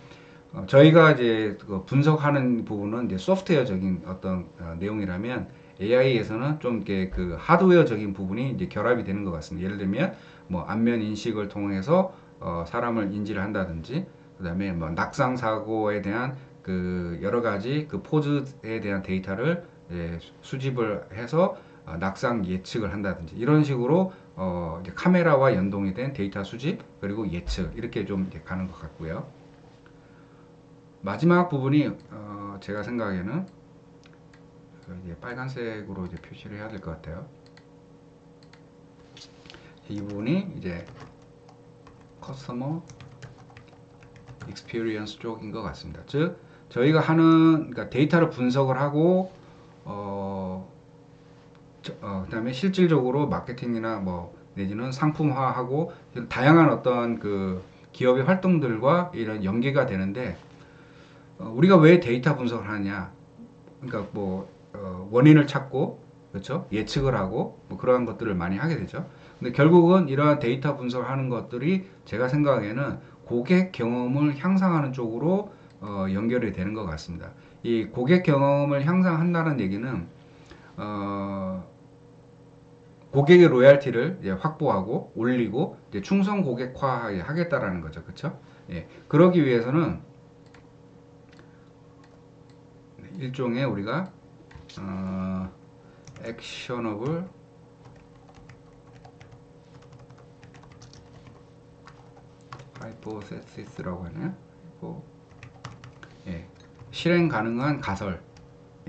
저희가 이제 그 분석하는 부분은 이제 소프트웨어적인 어떤 내용이라면 AI에서는 좀 이렇게 그 하드웨어적인 부분이 이제 결합이 되는 것 같습니다. 예를 들면 뭐 안면 인식을 통해서 사람을 인지를 한다든지 그다음에 뭐 낙상 사고에 대한 그 여러 가지 그 포즈에 대한 데이터를 수집을 해서 낙상 예측을 한다든지 이런 식으로 이제 카메라와 연동이 된 데이터 수집 그리고 예측 이렇게 좀 이제 가는 것 같고요. 마지막 부분이 제가 생각에는 이제 빨간색으로 이제 표시를 해야 될 것 같아요. 이 부분이 이제 커스터머 익스피리언스 쪽인 것 같습니다. 즉 저희가 하는 그러니까 데이터를 분석을 하고 그다음에 실질적으로 마케팅이나 뭐 내지는 상품화하고 다양한 어떤 그 기업의 활동들과 이런 연계가 되는데 우리가 왜 데이터 분석을 하냐? 그러니까 뭐 원인을 찾고 그렇죠? 예측을 하고 뭐 그러한 것들을 많이 하게 되죠. 근데 결국은 이러한 데이터 분석을 하는 것들이 제가 생각에는 고객 경험을 향상하는 쪽으로 연결이 되는 것 같습니다. 이 고객 경험을 향상한다는 얘기는 고객의 로얄티를 이제 확보하고 올리고 이제 충성 고객화 하겠다라는 거죠. 그렇죠? 예. 그러기 위해서는 일종의 우리가 액셔너블 하이포세시스라고 하나요? 예. 실행 가능한 가설이라고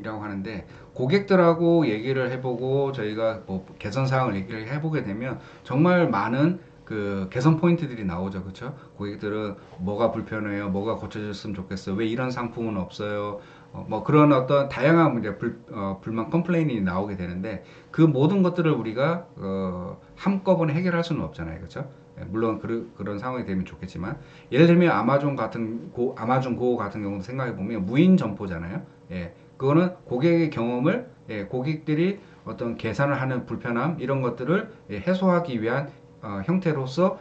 하는데 고객들하고 얘기를 해보고 저희가 뭐 개선 사항을 얘기를 해보게 되면 정말 많은 그 개선 포인트들이 나오죠, 그렇죠? 고객들은 뭐가 불편해요, 뭐가 고쳐졌으면 좋겠어요, 왜 이런 상품은 없어요, 뭐 그런 어떤 다양한 문제, 불만 컴플레인이 나오게 되는데 그 모든 것들을 우리가 한꺼번에 해결할 수는 없잖아요, 그렇죠? 물론 그런 상황이 되면 좋겠지만 예를 들면 아마존 고 같은 경우도 생각해 보면 무인 점포잖아요. 예, 그거는 고객의 경험을 고객들이 어떤 계산을 하는 불편함 이런 것들을 해소하기 위한 형태로서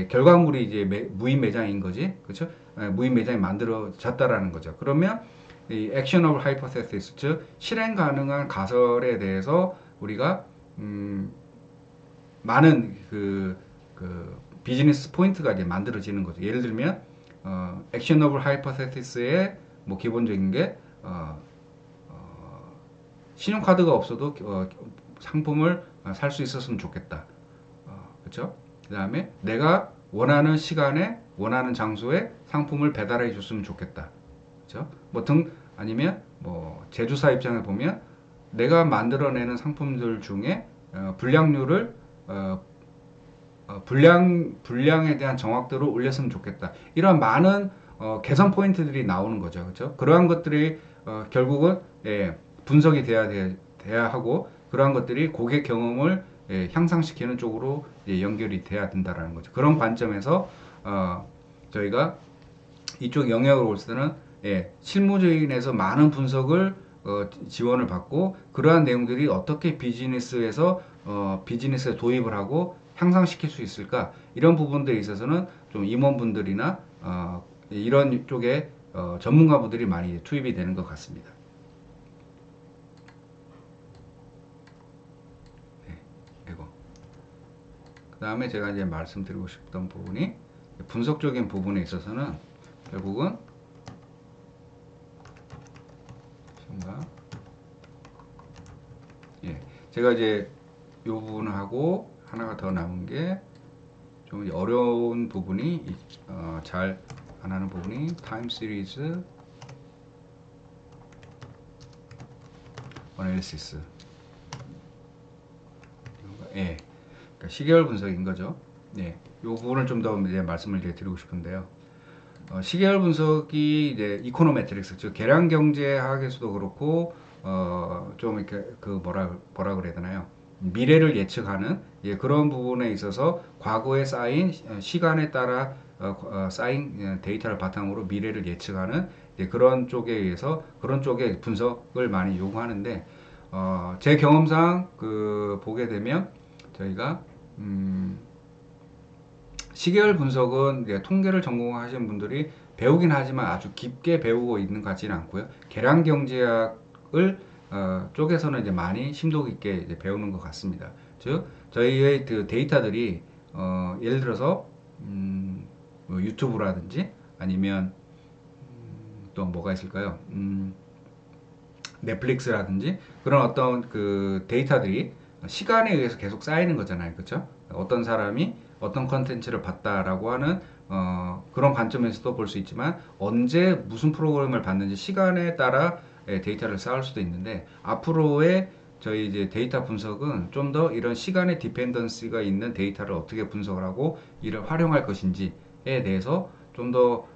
결과물이 이제 무인 매장인 거지, 그렇죠? 무인 매장이 만들어졌다라는 거죠. 그러면 이 액셔너블 하이포테시스 즉 실행 가능한 가설에 대해서 우리가 많은 그 비즈니스 포인트가 이제 만들어지는 거죠. 예를 들면 액셔너블 하이포테시스의 뭐 기본적인 게 신용카드가 없어도 상품을 살 수 있었으면 좋겠다. 그렇죠? 그다음에 내가 원하는 시간에 원하는 장소에 상품을 배달해 줬으면 좋겠다. 그렇죠? 아니면 뭐 제조사 입장을 보면 내가 만들어내는 상품들 중에 불량률을 불량에 대한 정확도를 올렸으면 좋겠다. 이런 많은 개선 포인트들이 나오는 거죠. 그렇죠? 그러한 것들이 결국은 분석이 돼야 하고 그러한 것들이 고객 경험을 향상시키는 쪽으로 연결이 돼야 된다라는 거죠. 그런 관점에서 저희가 이쪽 영역으로 올 때는 실무적인에서 많은 분석을 지원을 받고 그러한 내용들이 어떻게 비즈니스에 도입을 하고 향상시킬 수 있을까 이런 부분들에 있어서는 좀 임원분들이나 이런 쪽에 전문가분들이 많이 투입이 되는 것 같습니다. 네, 이거. 그 다음에 제가 이제 말씀드리고 싶던 부분이 분석적인 부분에 있어서는 결국은 뭔가 예, 제가 이제 이 부분하고 하나가 더 남은 게 좀 어려운 부분이 잘 안 하는 부분이 타임 시리즈 어널리시스. 예, 그러니까 시계열 분석인 거죠. 예, 이 부분을 좀 더 이제 말씀을 이제 드리고 싶은데요. 시계열 분석이 이제 이코노메트릭스, 즉 계량 경제학에서도 그렇고 좀 이렇게 그 뭐라 그래야 되나요? 미래를 예측하는 예, 그런 부분에 있어서 과거에 쌓인 시간에 따라 쌓인 데이터를 바탕으로 미래를 예측하는 예, 그런 쪽에 의해서 그런 쪽의 분석을 많이 요구하는데 제 경험상 그 보게 되면 저희가 시계열 분석은 이제 통계를 전공하시는 분들이 배우긴 하지만 아주 깊게 배우고 있는 것 같지는 않고요. 계량 경제학을 쪽에서는 이제 많이 심도 깊게 이제 배우는 것 같습니다. 즉 저희의 그 데이터들이 예를 들어서 뭐 유튜브라든지 아니면 또 뭐가 있을까요? 넷플릭스라든지 그런 어떤 그 데이터들이 시간에 의해서 계속 쌓이는 거잖아요. 그렇죠? 어떤 사람이 어떤 컨텐츠를 봤다라고 하는 그런 관점에서도 볼 수 있지만 언제 무슨 프로그램을 봤는지 시간에 따라 데이터를 쌓을 수도 있는데 앞으로의 저희 이제 데이터 분석은 좀 더 이런 시간의 디펜던시가 있는 데이터를 어떻게 분석을 하고 이를 활용할 것인지에 대해서 좀 더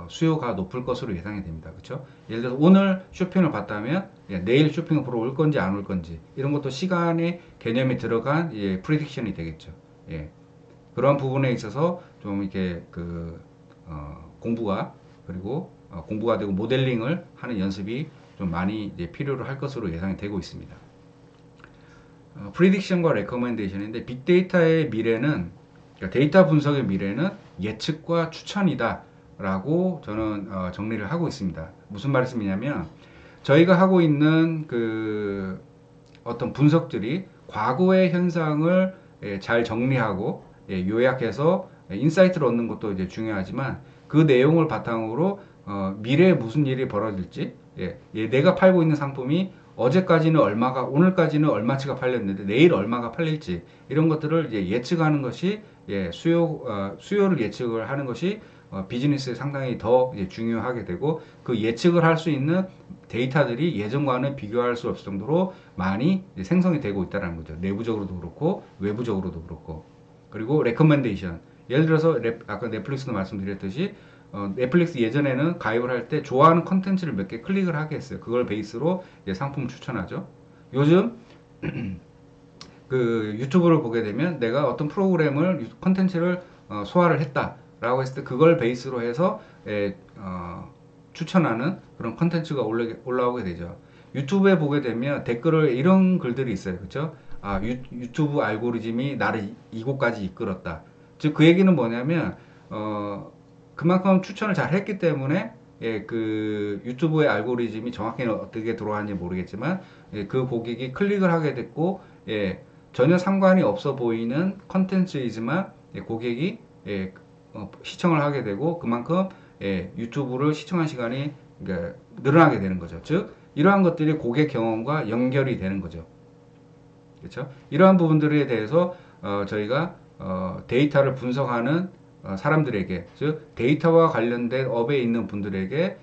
수요가 높을 것으로 예상이 됩니다. 그렇죠? 예를 들어서 오늘 쇼핑을 봤다면 내일 쇼핑을 보러 올 건지 안 올 건지 이런 것도 시간의 개념이 들어간 프리딕션이 되겠죠. 예. 그런 부분에 있어서 좀 이렇게 그 공부가 그리고 공부가 되고 모델링을 하는 연습이 좀 많이 이제 필요로 할 것으로 예상이 되고 있습니다. 프리딕션과 레커멘데이션인데 빅데이터의 미래는 그러니까 데이터 분석의 미래는 예측과 추천이다 라고 저는 정리를 하고 있습니다. 무슨 말씀이냐면 저희가 하고 있는 그 어떤 분석들이 과거의 현상을 잘 정리하고 요약해서 인사이트를 얻는 것도 이제 중요하지만 그 내용을 바탕으로 미래에 무슨 일이 벌어질지 내가 팔고 있는 상품이 어제까지는 얼마가 오늘까지는 얼마치가 팔렸는데 내일 얼마가 팔릴지 이런 것들을 이제 예측하는 것이 수요를 예측을 하는 것이 비즈니스에 상당히 더 중요하게 되고 그 예측을 할 수 있는 데이터들이 예전과는 비교할 수 없을 정도로 많이 생성이 되고 있다는 거죠. 내부적으로도 그렇고 외부적으로도 그렇고. 그리고 레커멘데이션. 예를 들어서 아까 넷플릭스도 말씀드렸듯이 넷플릭스 예전에는 가입을 할 때 좋아하는 컨텐츠를 몇 개 클릭을 하게 했어요. 그걸 베이스로 상품을 추천하죠. 요즘 그 유튜브를 보게 되면 내가 어떤 프로그램을 컨텐츠를 소화를 했다라고 했을 때 그걸 베이스로 해서 추천하는 그런 컨텐츠가 올라오게 되죠. 유튜브에 보게 되면 댓글을 이런 글들이 있어요. 그렇죠? 유튜브 알고리즘이 나를 이곳까지 이끌었다. 즉 그 얘기는 뭐냐면 그만큼 추천을 잘 했기 때문에 그 유튜브의 알고리즘이 정확히는 어떻게 들어왔는지 모르겠지만 그 고객이 클릭을 하게 됐고 전혀 상관이 없어 보이는 컨텐츠이지만 고객이 시청을 하게 되고 그만큼 유튜브를 시청한 시간이 그러니까 늘어나게 되는 거죠. 즉 이러한 것들이 고객 경험과 연결이 되는 거죠. 그렇죠? 이러한 부분들에 대해서 저희가 데이터를 분석하는 사람들에게 즉 데이터와 관련된 업에 있는 분들에게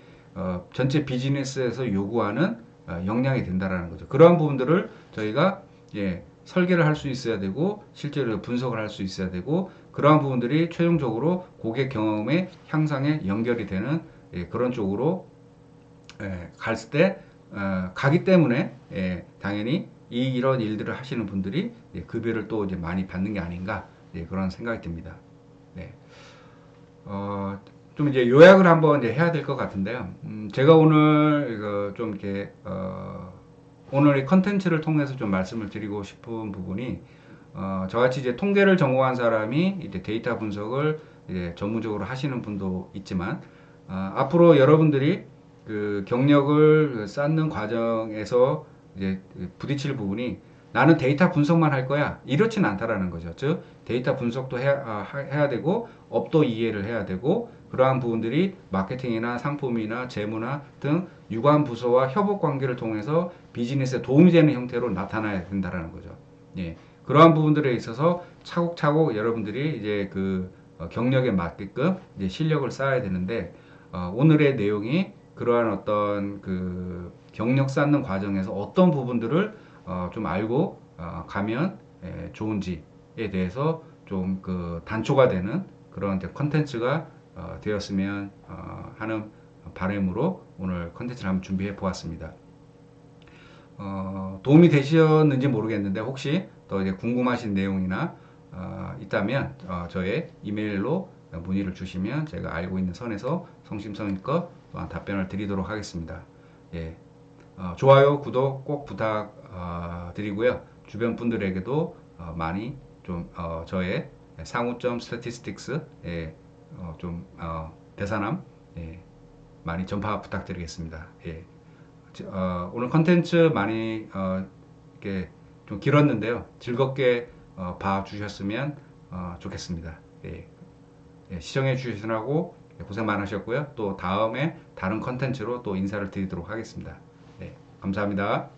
전체 비즈니스에서 요구하는 역량이 된다라는 거죠. 그러한 부분들을 저희가 설계를 할 수 있어야 되고 실제로 분석을 할 수 있어야 되고 그러한 부분들이 최종적으로 고객 경험의 향상에 연결이 되는 그런 쪽으로 갈 때 가기 때문에 당연히 이런 일들을 하시는 분들이 급여를 또 이제 많이 받는 게 아닌가 그런 생각이 듭니다. 네. 좀 이제 요약을 한번 이제 해야 될 것 같은데요. 제가 오늘 이거 좀 이렇게 오늘 이 컨텐츠를 통해서 좀 말씀을 드리고 싶은 부분이 저같이 이제 통계를 전공한 사람이 이제 데이터 분석을 이제 전문적으로 하시는 분도 있지만 앞으로 여러분들이 그 경력을 쌓는 과정에서 이제 부딪힐 부분이 나는 데이터 분석만 할 거야. 이렇진 않다라는 거죠. 즉, 데이터 분석도 해야 되고, 업도 이해를 해야 되고, 그러한 부분들이 마케팅이나 상품이나 재무나 등 유관 부서와 협업 관계를 통해서 비즈니스에 도움이 되는 형태로 나타나야 된다라는 거죠. 예. 그러한 부분들에 있어서 차곡차곡 여러분들이 이제 그 경력에 맞게끔 이제 실력을 쌓아야 되는데, 오늘의 내용이 그러한 어떤 그 경력 쌓는 과정에서 어떤 부분들을 좀 알고 가면 좋은지에 대해서 좀 그 단초가 되는 그런 컨텐츠가 되었으면 하는 바람으로 오늘 컨텐츠를 한번 준비해 보았습니다. 도움이 되셨는지 모르겠는데 혹시 더 이제 궁금하신 내용이나 있다면 저의 이메일로 문의를 주시면 제가 알고 있는 선에서 성심성의껏 또한 답변을 드리도록 하겠습니다. 예, 좋아요, 구독 꼭 부탁드리고요. 주변 분들에게도 많이 좀 저의 상우점 스태티스틱스에 좀 대사남 많이 전파 부탁드리겠습니다. 예. 오늘 컨텐츠 많이 이렇게 좀 길었는데요. 즐겁게 봐주셨으면 좋겠습니다. 예. 예, 시청해 주시느라고 고생 많으셨고요. 또 다음에 다른 컨텐츠로 또 인사를 드리도록 하겠습니다. 네, 감사합니다.